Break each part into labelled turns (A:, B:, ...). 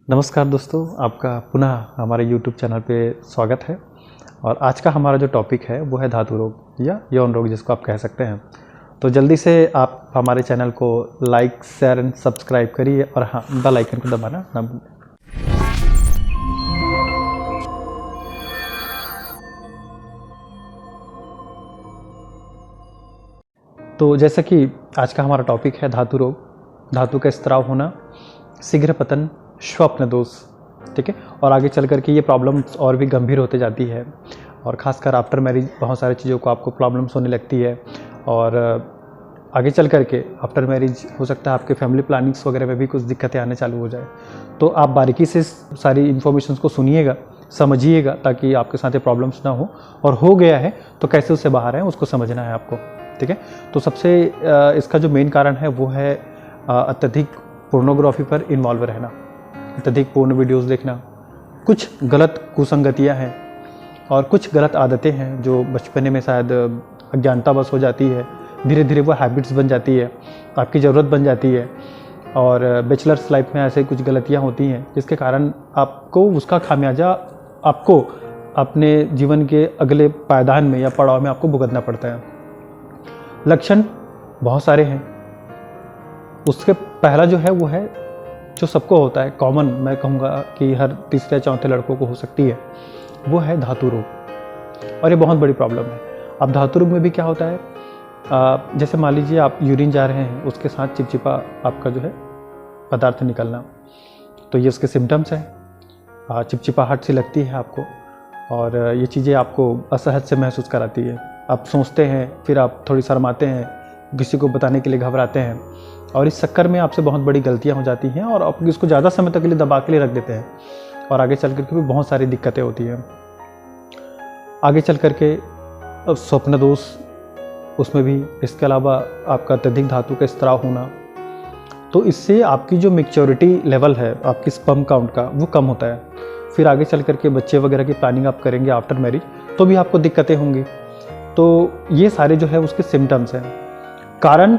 A: नमस्कार दोस्तों, आपका पुनः हमारे YouTube चैनल पे स्वागत है। और आज का हमारा जो टॉपिक है वो है धातु रोग या यौन रोग, जिसको आप कह सकते हैं। तो जल्दी से आप हमारे चैनल को लाइक, शेयर एंड सब्सक्राइब करिए और हाँ, बेल आइकन को दबाना ना भूलें। तो जैसा कि आज का हमारा टॉपिक है धातु रोग, धातु का स्त्राव होना, शीघ्र पतन, स्वप्न दोष, ठीक है। और आगे चल कर के ये प्रॉब्लम्स और भी गंभीर होते जाती है और ख़ासकर आफ्टर मैरिज बहुत सारी चीज़ों को आपको प्रॉब्लम्स होने लगती है। और आगे चल कर के आफ्टर मैरिज हो सकता है आपके फैमिली प्लानिंग्स वगैरह में भी कुछ दिक्कतें आने चालू हो जाए। तो आप बारीकी से सारी इन्फॉर्मेशन को सुनिएगा, समझिएगा, ताकि आपके साथ ये प्रॉब्लम्स ना हो, और हो गया है तो कैसे उससे बाहर आए उसको समझना है आपको, ठीक है। तो सबसे इसका जो मेन कारण है वो है अत्यधिक पोर्नोग्राफी पर इन्वॉल्व रहना, अत्यधिक पोर्न वीडियोस देखना, कुछ गलत कुसंगतियां हैं और कुछ गलत आदतें हैं जो बचपने में शायद अज्ञानता बस हो जाती है, धीरे धीरे वो हैबिट्स बन जाती है, आपकी ज़रूरत बन जाती है। और बैचलर्स लाइफ में ऐसे कुछ गलतियां होती हैं जिसके कारण आपको उसका खामियाजा आपको अपने जीवन के अगले पायदान में या पड़ाव में आपको भुगतना पड़ता है। लक्षण बहुत सारे हैं। उसके पहला जो है वो है जो सबको होता है, कॉमन मैं कहूँगा कि हर तीसरे चौथे लड़कों को हो सकती है, वो है धातु रोग। और ये बहुत बड़ी प्रॉब्लम है। अब धातु रोग में भी क्या होता है, जैसे मान लीजिए आप यूरिन जा रहे हैं, उसके साथ चिपचिपा आपका जो है पदार्थ निकलना, तो ये उसके सिम्टम्स हैं। चिपचिपाहट सी लगती है आपको और ये चीज़ें आपको असहज से महसूस कराती है। आप सोचते हैं, फिर आप थोड़ी शर्माते हैं, किसी को बताने के लिए घबराते हैं, और इस चक्कर में आपसे बहुत बड़ी गलतियां हो जाती हैं और आप इसको ज़्यादा समय तक के लिए दबा के लिए रख देते हैं और आगे चल करके भी बहुत सारी दिक्कतें होती हैं। आगे चल करके स्वप्न दोष, उसमें भी इसके अलावा आपका अत्यधिक धातु का स्त्राव होना, तो इससे आपकी जो मैच्योरिटी लेवल है आपकी स्पर्म काउंट का वो कम होता है। फिर आगे चल करके बच्चे वगैरह की प्लानिंग आप करेंगे आफ्टर मैरिज तो भी आपको दिक्कतें होंगी। तो ये सारे जो है उसके सिम्टम्स हैं। कारण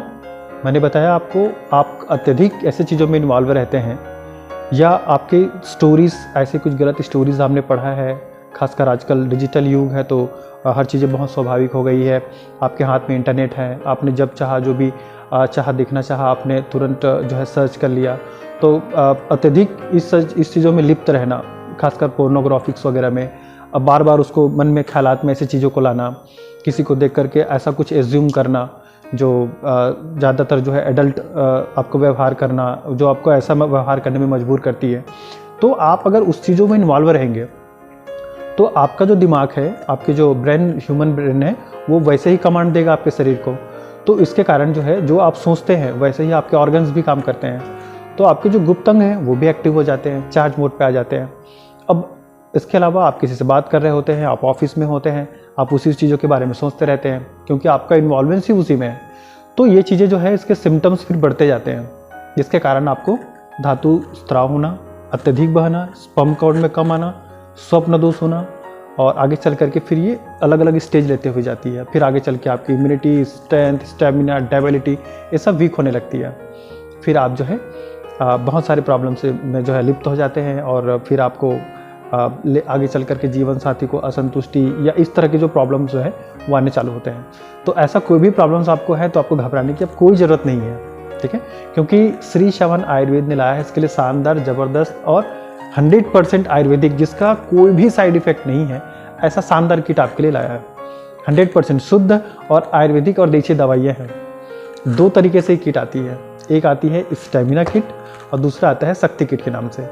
A: मैंने बताया आपको, आप अत्यधिक ऐसे चीज़ों में इन्वॉल्व रहते हैं या आपके स्टोरीज़, ऐसे कुछ गलत स्टोरीज़ आपने पढ़ा है। खासकर आजकल डिजिटल युग है तो हर चीज़ें बहुत स्वाभाविक हो गई है। आपके हाथ में इंटरनेट है, आपने जब चाहा जो भी चाहा देखना चाहा आपने तुरंत जो है सर्च कर लिया। तो अत्यधिक इस चीज़ों में लिप्त रहना, खासकर पोर्नोग्राफिक्स वगैरह में, अब बार बार उसको मन में ख्यालात में ऐसी चीज़ों को लाना, किसी को देख करके ऐसा कुछ एज्यूम करना जो ज़्यादातर जो है एडल्ट आपको व्यवहार करना, जो आपको ऐसा व्यवहार करने में मजबूर करती है। तो आप अगर उस चीज़ों में इन्वॉल्व रहेंगे तो आपका जो दिमाग है, आपके जो ब्रेन, ह्यूमन ब्रेन है, वो वैसे ही कमांड देगा आपके शरीर को। तो इसके कारण जो है जो आप सोचते हैं वैसे ही आपके ऑर्गन्स भी काम करते हैं। तो आपके जो गुप्त अंग हैं वो भी एक्टिव हो जाते हैं, चार्ज मोड पे आ जाते हैं। अब इसके अलावा आप किसी से बात कर रहे होते हैं, आप ऑफिस में होते हैं, आप उसी चीज़ों के बारे में सोचते रहते हैं क्योंकि आपका इन्वॉल्वेंस ही उसी में है। तो ये चीज़ें जो है इसके सिम्टम्स फिर बढ़ते जाते हैं, जिसके कारण आपको धातु स्त्राव होना, अत्यधिक बहना, स्पर्म काउंट में कम आना, स्वप्न दोष होना, और आगे चल करके फिर ये अलग अलग स्टेज लेते हुए जाती है। फिर आगे चल के आपकी इम्यूनिटी, स्ट्रेंथ, स्टेमिना, डेबिलिटी ये सब वीक होने लगती है। फिर आप जो है बहुत सारे प्रॉब्लम से में जो है लिप्त हो जाते हैं और फिर आपको आगे चल करके जीवन साथी को असंतुष्टि या इस तरह के जो प्रॉब्लम्स जो है वो आने चालू होते हैं। तो ऐसा कोई भी प्रॉब्लम्स आपको है तो आपको घबराने की अब कोई ज़रूरत नहीं है, ठीक है, क्योंकि श्री श्रवण आयुर्वेद ने लाया है इसके लिए शानदार, ज़बरदस्त और 100% आयुर्वेदिक, जिसका कोई भी साइड इफेक्ट नहीं है, ऐसा शानदार किट आपके लिए लाया है। 100% शुद्ध और आयुर्वेदिक और देसी दवाइयाँ हैं। दो तरीके से किट आती है, एक आती है स्टेमिना किट और दूसरा आता है शक्ति किट के नाम से।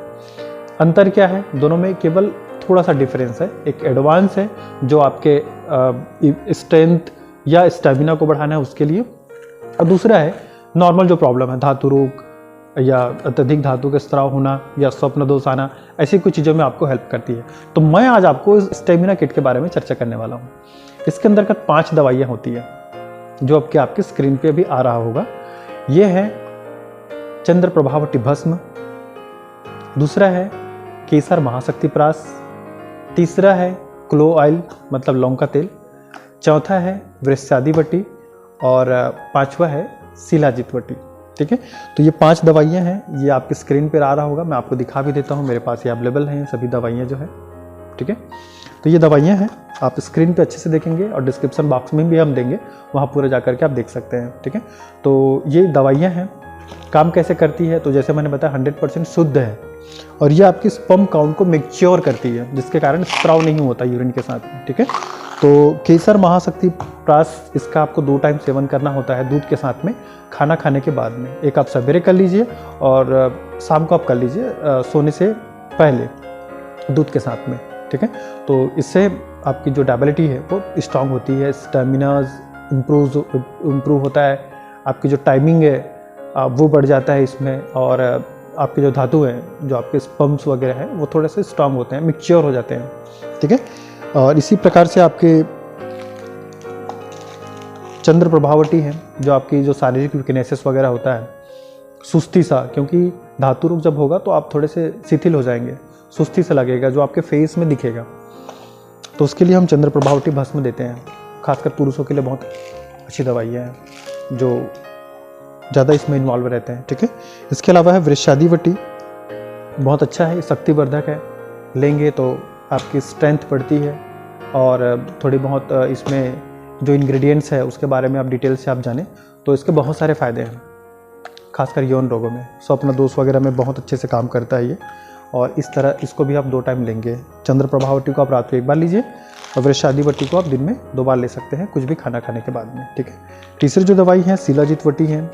A: अंतर क्या है दोनों में? केवल थोड़ा सा डिफरेंस है। एक एडवांस है जो आपके स्ट्रेंथ या स्टेमिना को बढ़ाना है उसके लिए, और दूसरा है नॉर्मल जो प्रॉब्लम है, धातु रोग या अत्यधिक धातु का स्त्राव होना या स्वप्न दोष आना, ऐसी कुछ चीज़ों में आपको हेल्प करती है। तो मैं आज आपको इस स्टेमिना किट के बारे में चर्चा करने वाला हूँ। इसके अंतर्गत 5 दवाइयाँ होती है जो आपके स्क्रीन पे भी आ रहा होगा। ये है चंद्र प्रभावटी भस्म, दूसरा है केसर महाशक्ति प्रास, तीसरा है क्लो ऑयल मतलब लौंग का तेल, चौथा है वृक्षादी बट्टी और पांचवा है शिलाजीत बट्टी। ठीक है। तो ये 5 दवाइयाँ हैं, ये आपके स्क्रीन पर आ रहा होगा, मैं आपको दिखा भी देता हूँ, मेरे पास ये अवेलेबल हैं सभी दवाइयाँ जो है, ठीक है। तो ये दवाइयाँ हैं, आप स्क्रीन पे अच्छे से देखेंगे और डिस्क्रिप्शन बॉक्स में भी हम देंगे, वहाँ पूरा जा कर के आप देख सकते हैं, ठीक है। तो ये दवाइयाँ हैं, काम कैसे करती है, तो जैसे मैंने बताया 100% शुद्ध है और ये आपकी स्पर्म काउंट को मैच्योर करती है, जिसके कारण स्त्राव नहीं होता यूरिन के साथ में, ठीक है। तो केसर महाशक्ति प्रास, इसका आपको 2 टाइम सेवन करना होता है दूध के साथ में, खाना खाने के बाद में। एक आप सवेरे कर लीजिए और शाम को आप कर लीजिए सोने से पहले दूध के साथ में, ठीक है। तो इससे आपकी जो डायबिलिटी है वो स्ट्रांग होती है, स्टेमिना इम्प्रूव होता है, आपकी जो टाइमिंग है वो बढ़ जाता है इसमें, और आपके जो धातु हैं, जो आपके स्पर्म्स वगैरह हैं, वो थोड़े से स्ट्रांग होते हैं, मैच्योर हो जाते हैं, ठीक है। और इसी प्रकार से आपके चंद्र प्रभावटी है, जो आपकी जो शारीरिक वीकनेसेस वगैरह होता है, सुस्ती सा, क्योंकि धातु रोग जब होगा तो आप थोड़े से शिथिल हो जाएंगे, सुस्ती से लगेगा, जो आपके फेस में दिखेगा, तो उसके लिए हम चंद्र प्रभावटी भस्म देते हैं। खासकर पुरुषों के लिए बहुत अच्छी दवाइयाँ हैं जो ज़्यादा इसमें इन्वॉल्व रहते हैं, ठीक है। इसके अलावा है वृषादिवटी, बहुत अच्छा है, शक्तिवर्धक है, लेंगे तो आपकी स्ट्रेंथ बढ़ती है, और थोड़ी बहुत इसमें जो इंग्रेडिएंट्स है उसके बारे में आप डिटेल से आप जानें तो इसके बहुत सारे फ़ायदे हैं, खासकर यौन रोगों में, स्वप्न दोष वगैरह में बहुत अच्छे से काम करता है ये। और इस तरह इसको भी आप 2 टाइम लेंगे। चंद्र प्रभावटी को आप रात को 1 बार लीजिए और वृषादिवटी को आप दिन में 2 बार ले सकते हैं, कुछ भी खाना खाने के बाद में, ठीक है। तीसरी जो दवाई है शिलाजीत वटी है,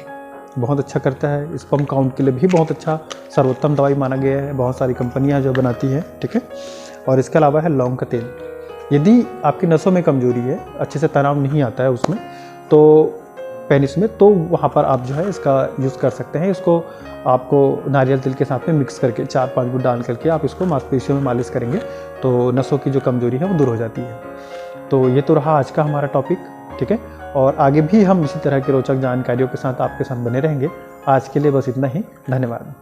A: बहुत अच्छा करता है, स्पर्म काउंट के लिए भी बहुत अच्छा सर्वोत्तम दवाई माना गया है, बहुत सारी कंपनियां जो बनाती हैं, ठीक है। और इसके अलावा है लौंग का तेल, यदि आपकी नसों में कमजोरी है, अच्छे से तनाव नहीं आता है उसमें, तो पेनिस में, तो वहाँ पर आप जो है इसका यूज़ कर सकते हैं। इसको आपको नारियल तेल के साथ में मिक्स करके 4-5 बूंद डाल करके आप इसको मांसपेशियों में मालिश करेंगे तो नसों की जो कमजोरी है वो दूर हो जाती है। तो ये तो रहा आज का हमारा टॉपिक, ठीक है। और आगे भी हम इसी तरह की रोचक जानकारियों के साथ आपके साथ बने रहेंगे। आज के लिए बस इतना ही, धन्यवाद।